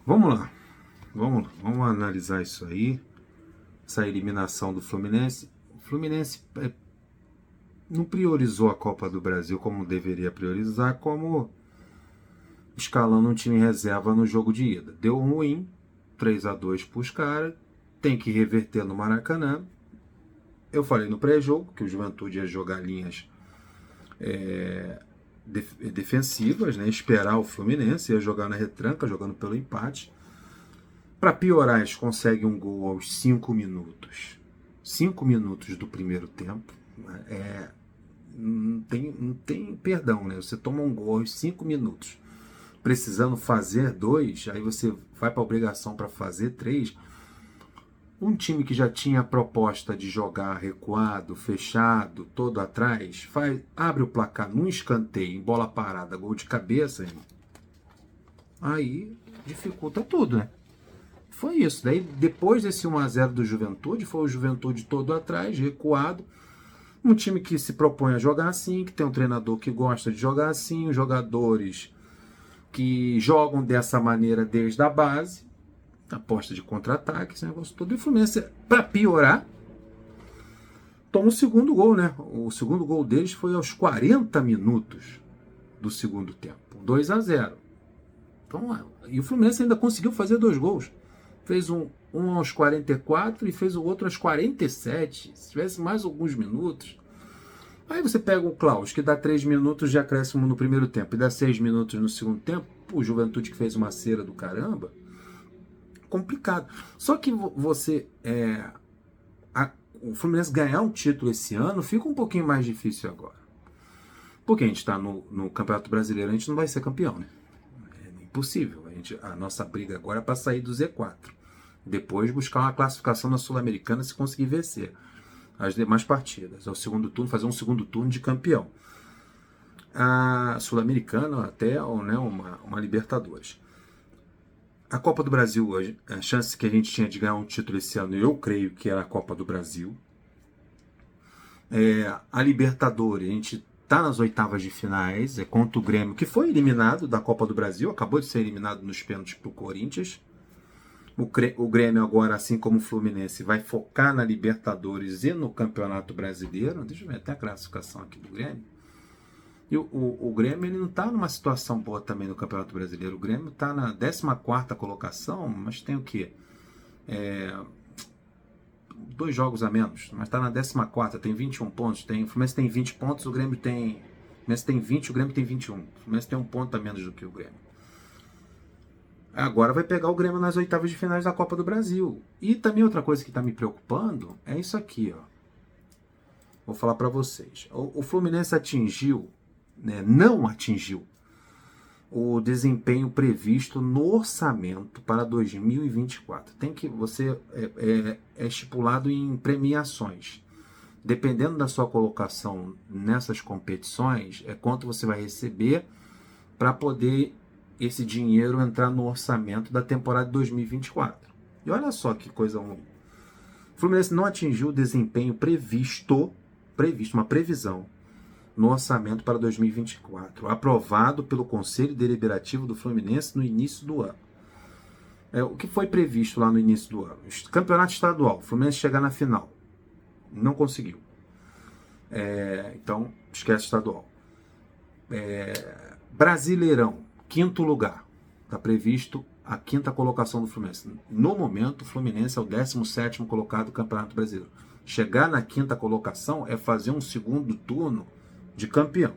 Vamos lá, vamos analisar isso aí, essa eliminação do Fluminense. O Fluminense não priorizou a Copa do Brasil como deveria priorizar, como escalando um time reserva no jogo de ida. Deu ruim, 3-2 para os caras, tem que reverter no Maracanã. Eu falei no pré-jogo que o Juventude ia jogar linhas defensivas, né? Esperar o Fluminense, ia jogar na retranca, jogando pelo empate. Para piorar, eles conseguem um gol aos 5 minutos. 5 minutos do primeiro tempo. Não tem perdão, né? Você toma um gol aos 5 minutos, precisando fazer 2, aí você vai para a obrigação para fazer 3. Um time que já tinha a proposta de jogar recuado, fechado, todo atrás, abre o placar num escanteio, em bola parada, gol de cabeça, irmão. Aí dificulta tudo, né? Foi isso. Daí, depois desse 1-0 do Juventude, foi o Juventude todo atrás, recuado. Um time que se propõe a jogar assim, que tem um treinador que gosta de jogar assim, os jogadores que jogam dessa maneira desde a base, aposta de contra-ataque, esse negócio todo. E o Fluminense, para piorar, toma o segundo gol, né? O segundo gol deles foi aos 40 minutos do segundo tempo. 2-0. Então, e o Fluminense ainda conseguiu fazer 2 gols. Fez um aos 44 e fez o outro aos 47. Se tivesse mais alguns minutos. Aí você pega o Klaus, que dá 3 minutos de acréscimo no primeiro tempo e dá 6 minutos no segundo tempo. O Juventude que fez uma cera do caramba. Complicado. Só que você. O Fluminense ganhar um título esse ano fica um pouquinho mais difícil agora. Porque a gente está no Campeonato Brasileiro, a gente não vai ser campeão, né? É impossível. A nossa briga agora é para sair do Z4. Depois buscar uma classificação na Sul-Americana se conseguir vencer as demais partidas. É o segundo turno, fazer um segundo turno de campeão. A Sul-Americana até, né, uma Libertadores. A Copa do Brasil hoje, a chance que a gente tinha de ganhar um título esse ano, eu creio que era a Copa do Brasil. A Libertadores, a gente está nas oitavas de finais, é contra o Grêmio, que foi eliminado da Copa do Brasil, acabou de ser eliminado nos pênaltis para o Corinthians. O Grêmio agora, assim como o Fluminense, vai focar na Libertadores e no Campeonato Brasileiro. Deixa eu ver até a classificação aqui do Grêmio. E o Grêmio ele não está numa situação boa também no Campeonato Brasileiro. O Grêmio está na 14ª colocação, mas tem o quê? 2 jogos a menos, mas está na 14ª, tem 21 pontos. O Fluminense tem 20 pontos, o Grêmio tem... O Fluminense tem 20, o Grêmio tem 21. O Fluminense tem 1 ponto a menos do que o Grêmio. Agora vai pegar o Grêmio nas oitavas de finais da Copa do Brasil. E também outra coisa que está me preocupando é isso aqui, ó. Vou falar para vocês. O Fluminense atingiu, né, não atingiu o desempenho previsto no orçamento para 2024. Tem que você é estipulado em premiações. Dependendo da sua colocação nessas competições, é quanto você vai receber para poder esse dinheiro entrar no orçamento da temporada de 2024. E olha só que coisa ruim. O Fluminense não atingiu o desempenho previsto, uma previsão, no orçamento para 2024, aprovado pelo Conselho Deliberativo do Fluminense no início do ano. O que foi previsto lá no início do ano? Campeonato estadual, o Fluminense chegar na final. Não conseguiu. Então, esquece estadual. Brasileirão, 5º lugar. Está previsto a 5ª colocação do Fluminense. No momento, o Fluminense é o 17º colocado do Campeonato Brasileiro. Chegar na 5ª colocação é fazer um segundo turno de campeão.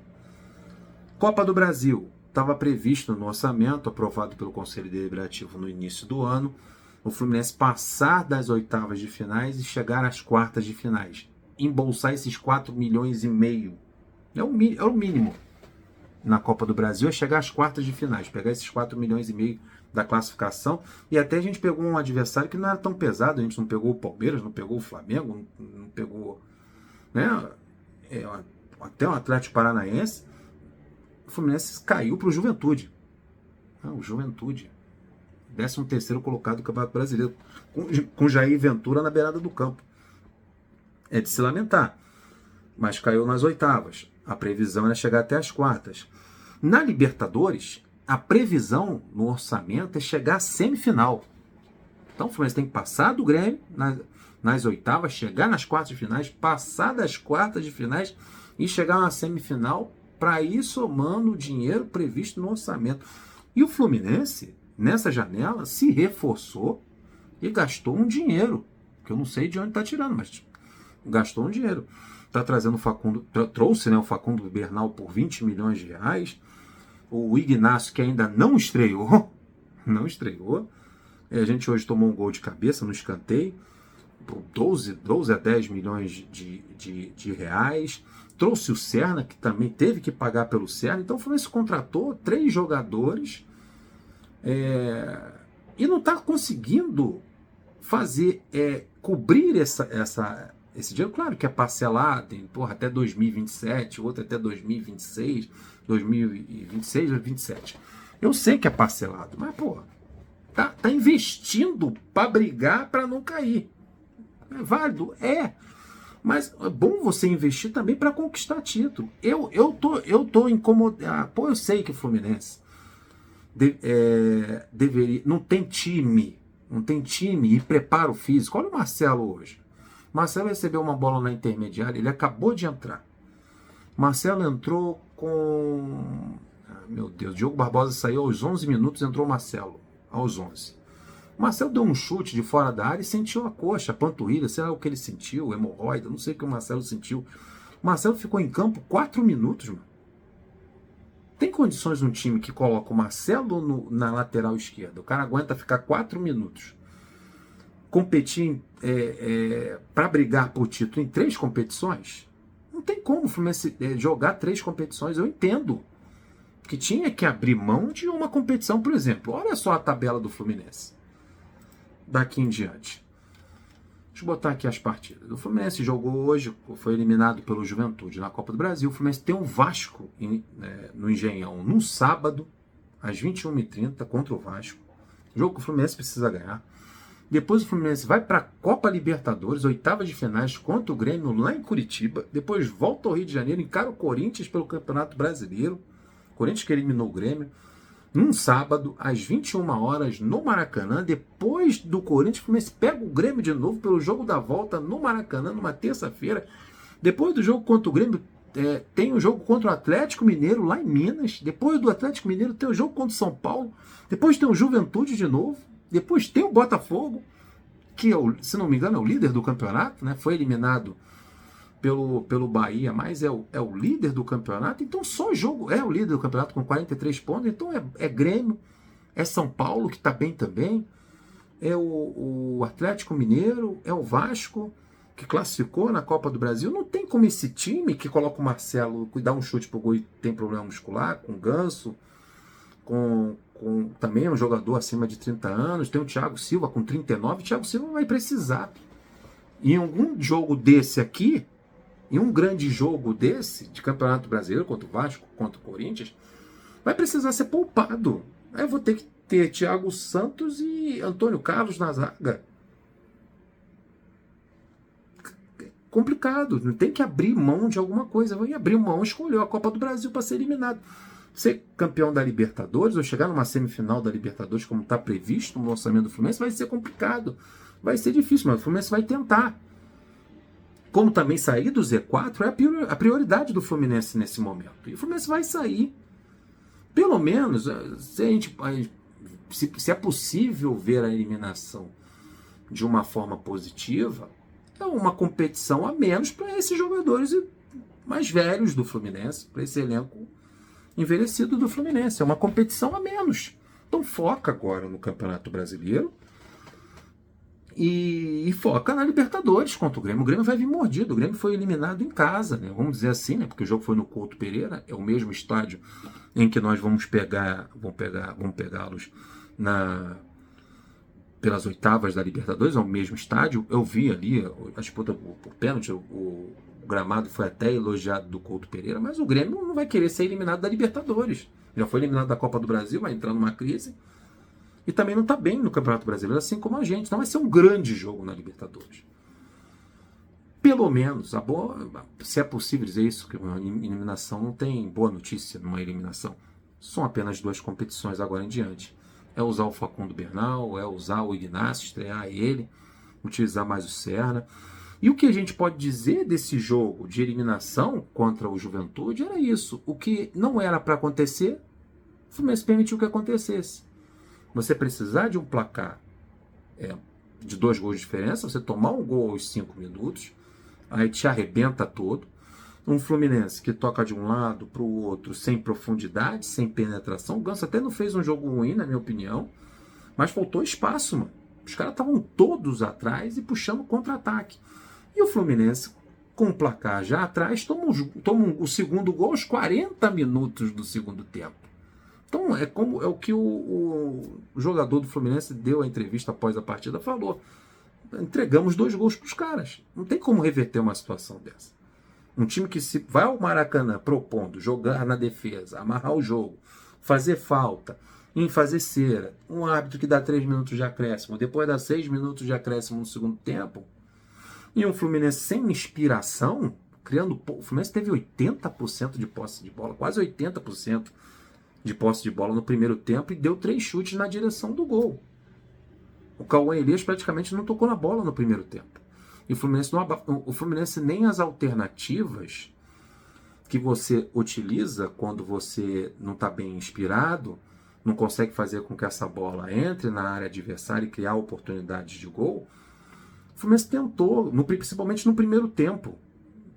Copa do Brasil. Estava previsto no orçamento, aprovado pelo Conselho Deliberativo no início do ano, o Fluminense passar das oitavas de finais e chegar às quartas de finais. Embolsar esses 4,5 milhões. É o mínimo na Copa do Brasil, é chegar às quartas de finais, pegar esses 4,5 milhões da classificação. E até a gente pegou um adversário que não era tão pesado, a gente não pegou o Palmeiras, não pegou o Flamengo, não pegou, né, até o Atlético Paranaense. O Fluminense caiu para o Juventude. O Juventude, 13º colocado do Campeonato Brasileiro, com Jair Ventura na beirada do campo. É de se lamentar, mas caiu nas oitavas. A previsão era chegar até as quartas. Na Libertadores, a previsão no orçamento é chegar à semifinal. Então o Fluminense tem que passar do Grêmio nas oitavas, chegar nas quartas de finais, passar das quartas de finais e chegar na semifinal, para ir somando o dinheiro previsto no orçamento. E o Fluminense, nessa janela, se reforçou e gastou um dinheiro, que eu não sei de onde está tirando, mas gastou um dinheiro. Está trazendo o Facundo, trouxe, né, o Facundo Bernal por 20 milhões de reais, o Ignacio, que ainda não estreou, a gente hoje tomou um gol de cabeça no escanteio, por 12 a 10 milhões de reais. Trouxe o Serna, que também teve que pagar pelo Serna. Então o Fluminense contratou 3 jogadores e não está conseguindo cobrir esse dinheiro. Claro que é parcelado, tem, até 2027, outro até 2026, 2026 ou 2027. Eu sei que é parcelado, mas tá investindo para brigar para não cair. É válido? É. Mas é bom você investir também para conquistar título. Eu tô incomodado. Eu sei que o Fluminense deveria. Não tem time e preparo físico. Olha o Marcelo hoje. Marcelo recebeu uma bola na intermediária, ele acabou de entrar. Marcelo entrou com... meu Deus, Diogo Barbosa saiu aos 11 minutos, entrou o Marcelo aos 11. O Marcelo deu um chute de fora da área e sentiu a coxa, a panturrilha, sei lá o que ele sentiu, hemorroida, não sei o que o Marcelo sentiu. O Marcelo ficou em campo 4 minutos, mano. Tem condições um time que coloca o Marcelo na lateral esquerda, o cara aguenta ficar 4 minutos, competir para brigar por título em 3 competições? Não tem como o Fluminense jogar 3 competições, eu entendo que tinha que abrir mão de uma competição, por exemplo. Olha só a tabela do Fluminense daqui em diante. Deixa eu botar aqui as partidas. O Fluminense jogou hoje, foi eliminado pelo Juventude na Copa do Brasil. O Fluminense tem um Vasco no Engenhão no sábado, às 21h30, contra o Vasco. Jogo que o Fluminense precisa ganhar. Depois o Fluminense vai para a Copa Libertadores, oitavas de finais, contra o Grêmio lá em Curitiba. Depois volta ao Rio de Janeiro, encara o Corinthians pelo Campeonato Brasileiro. Corinthians que eliminou o Grêmio. Num sábado, às 21 horas, no Maracanã. Depois do Corinthians, o Fluminense pega o Grêmio de novo pelo jogo da volta no Maracanã, numa terça-feira. Depois do jogo contra o Grêmio, tem o jogo contra o Atlético Mineiro, lá em Minas. Depois do Atlético Mineiro, tem o jogo contra o São Paulo. Depois tem o Juventude de novo. Depois tem o Botafogo, que, se não me engano, é o líder do campeonato, né? Foi eliminado pelo Bahia, mas é o líder do campeonato. Então só jogo é o líder do campeonato com 43 pontos. Então é Grêmio, é São Paulo, que está bem também, é o Atlético Mineiro, é o Vasco, que classificou na Copa do Brasil. Não tem como esse time que coloca o Marcelo dá um chute pro gol e tem problema muscular, com Ganso, também é um jogador acima de 30 anos, tem o Thiago Silva com 39, o Thiago Silva vai precisar. Em algum jogo desse aqui, em um grande jogo desse, de Campeonato Brasileiro, contra o Vasco, contra o Corinthians, vai precisar ser poupado. Aí eu vou ter que ter Thiago Santos e Antônio Carlos na zaga. Complicado, não tem que abrir mão de alguma coisa. Vai abrir mão, escolheu a Copa do Brasil para ser eliminado. Ser campeão da Libertadores ou chegar numa semifinal da Libertadores, como está previsto no orçamento do Fluminense, vai ser complicado. Vai ser difícil, mas o Fluminense vai tentar. Como também sair do Z4 é a prioridade do Fluminense nesse momento. E o Fluminense vai sair. Pelo menos, se é possível ver a eliminação de uma forma positiva, é uma competição a menos para esses jogadores mais velhos do Fluminense, para esse elenco envelhecido do Fluminense. É uma competição a menos. Então foca agora no Campeonato Brasileiro e foca na Libertadores contra o Grêmio. O Grêmio vai vir mordido. O Grêmio foi eliminado em casa, né? Vamos dizer assim, né? Porque o jogo foi no Couto Pereira, é o mesmo estádio em que nós vamos pegá-los pelas oitavas da Libertadores, é o mesmo estádio. Eu vi ali a disputa por pênalti, o gramado foi até elogiado do Couto Pereira, mas o Grêmio não vai querer ser eliminado da Libertadores. Já foi eliminado da Copa do Brasil, vai entrar numa crise. E também não está bem no Campeonato Brasileiro, assim como a gente. Então vai ser um grande jogo na Libertadores. Pelo menos, se é possível dizer isso, que uma eliminação não tem boa notícia numa eliminação. São apenas 2 competições agora em diante. É usar o Facundo Bernal, é usar o Ignacio, estrear ele, utilizar mais o Serna. E o que a gente pode dizer desse jogo de eliminação contra o Juventude era isso. O que não era para acontecer, o Fluminense permitiu que acontecesse. Você precisar de um placar de 2 gols de diferença, você tomar um gol aos 5 minutos, aí te arrebenta todo. Um Fluminense que toca de um lado para o outro sem profundidade, sem penetração. O Ganso até não fez um jogo ruim, na minha opinião, mas faltou espaço, mano. Os caras estavam todos atrás e puxando contra-ataque. E o Fluminense, com o placar já atrás, toma o segundo gol aos 40 minutos do segundo tempo. Então é o que o jogador do Fluminense deu a entrevista após a partida, falou. Entregamos 2 gols para os caras. Não tem como reverter uma situação dessa. Um time que se vai ao Maracanã propondo jogar na defesa, amarrar o jogo, fazer falta, fazer cera, um árbitro que dá 3 minutos de acréscimo, depois dá 6 minutos de acréscimo no segundo tempo, e um Fluminense sem inspiração, o Fluminense teve 80% de posse de bola, quase 80% de posse de bola no primeiro tempo e deu 3 chutes na direção do gol. O Cauã Elias praticamente não tocou na bola no primeiro tempo. E o Fluminense nem as alternativas que você utiliza quando você não está bem inspirado, não consegue fazer com que essa bola entre na área adversária e criar oportunidades de gol. O Fluminense tentou, principalmente no primeiro tempo,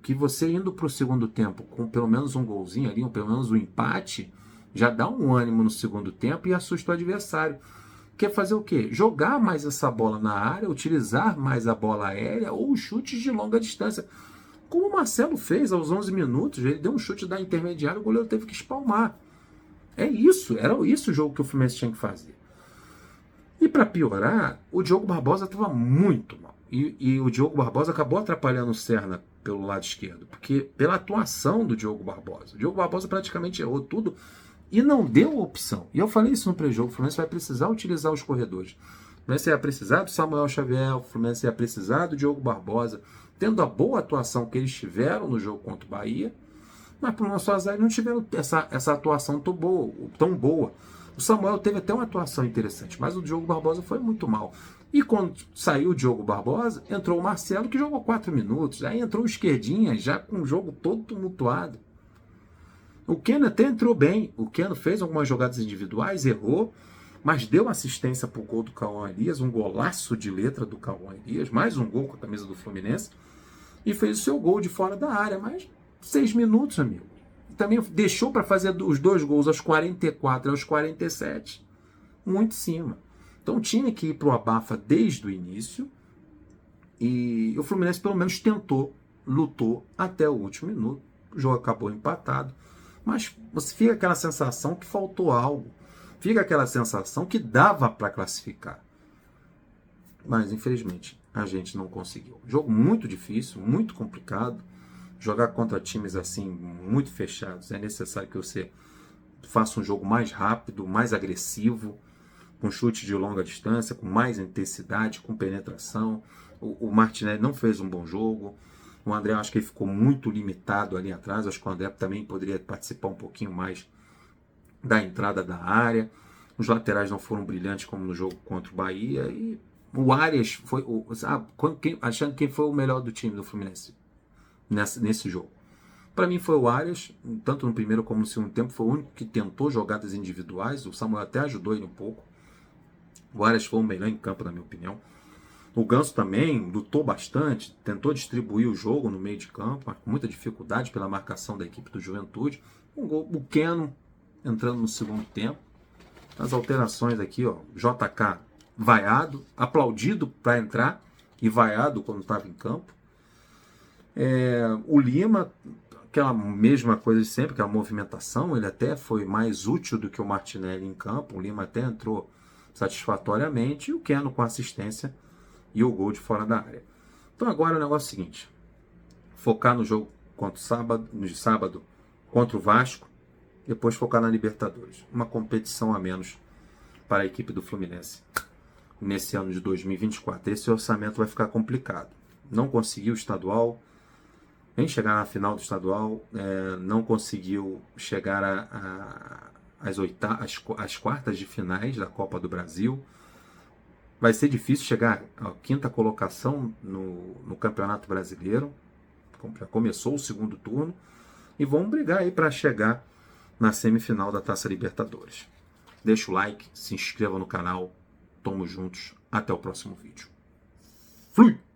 que você indo para o segundo tempo com pelo menos um golzinho ali, ou pelo menos um empate, já dá um ânimo no segundo tempo e assusta o adversário. Quer fazer o quê? Jogar mais essa bola na área, utilizar mais a bola aérea ou chutes de longa distância. Como o Marcelo fez aos 11 minutos, ele deu um chute da intermediária, o goleiro teve que espalmar. Era isso o jogo que o Fluminense tinha que fazer. E para piorar, o Diogo Barbosa estava muito mal. E o Diogo Barbosa acabou atrapalhando o Serna pelo lado esquerdo, porque pela atuação do Diogo Barbosa. O Diogo Barbosa praticamente errou tudo e não deu opção. E eu falei isso no pré-jogo, o Fluminense vai precisar utilizar os corredores. O Fluminense ia precisar do Samuel Xavier, o Fluminense ia precisar do Diogo Barbosa, tendo a boa atuação que eles tiveram no jogo contra o Bahia, mas por nosso azar eles não tiveram essa atuação tão boa. O Samuel teve até uma atuação interessante, mas o Diogo Barbosa foi muito mal. E quando saiu o Diogo Barbosa, entrou o Marcelo, que jogou 4 minutos. Aí entrou o Esquerdinha, já com o jogo todo tumultuado. O Keno até entrou bem. O Keno fez algumas jogadas individuais, errou, mas deu assistência para o gol do Cauã Elias, um golaço de letra do Cauã Elias, mais um gol com a camisa do Fluminense, e fez o seu gol de fora da área, mas 6 minutos, amigo. Também deixou para fazer os 2 gols aos 44 e aos 47, muito em cima. Então tinha que ir para o abafa desde o início, e o Fluminense pelo menos tentou, lutou até o último minuto. O jogo acabou empatado, mas você fica aquela sensação que faltou algo, fica aquela sensação que dava para classificar. Mas infelizmente a gente não conseguiu. Jogo muito difícil, muito complicado. Jogar contra times assim muito fechados, é necessário que você faça um jogo mais rápido, mais agressivo, com chute de longa distância, com mais intensidade, com penetração. O Martinelli não fez um bom jogo. O André, acho que ele ficou muito limitado ali atrás. Acho que o André também poderia participar um pouquinho mais da entrada da área. Os laterais não foram brilhantes como no jogo contra o Bahia. E o Arias foi... achando quem foi o melhor do time do Fluminense nesse jogo. Para mim foi o Arias, tanto no primeiro como no segundo tempo, foi o único que tentou jogadas individuais. O Samuel até ajudou ele um pouco. O Arias foi o melhor em campo, na minha opinião. O Ganso também lutou bastante, tentou distribuir o jogo no meio de campo, mas com muita dificuldade pela marcação da equipe do Juventude. Um gol, o Keno entrando no segundo tempo. As alterações aqui, ó, JK vaiado, aplaudido para entrar e vaiado quando estava em campo. O Lima, aquela mesma coisa de sempre, aquela movimentação, ele até foi mais útil do que o Martinelli em campo. O Lima até entrou satisfatoriamente, e o Keno com assistência e o gol de fora da área. Então agora o negócio é o seguinte: focar no jogo de sábado contra o Vasco, depois focar na Libertadores. Uma competição a menos para a equipe do Fluminense nesse ano de 2024. Esse orçamento vai ficar complicado. Não conseguiu o estadual, nem chegar na final do estadual, não conseguiu chegar as quartas de finais da Copa do Brasil. Vai ser difícil chegar à quinta colocação no Campeonato Brasileiro. Já começou o segundo turno. E vão brigar aí para chegar na semifinal da Taça Libertadores. Deixa o like, se inscreva no canal. Tamo juntos. Até o próximo vídeo. Fui!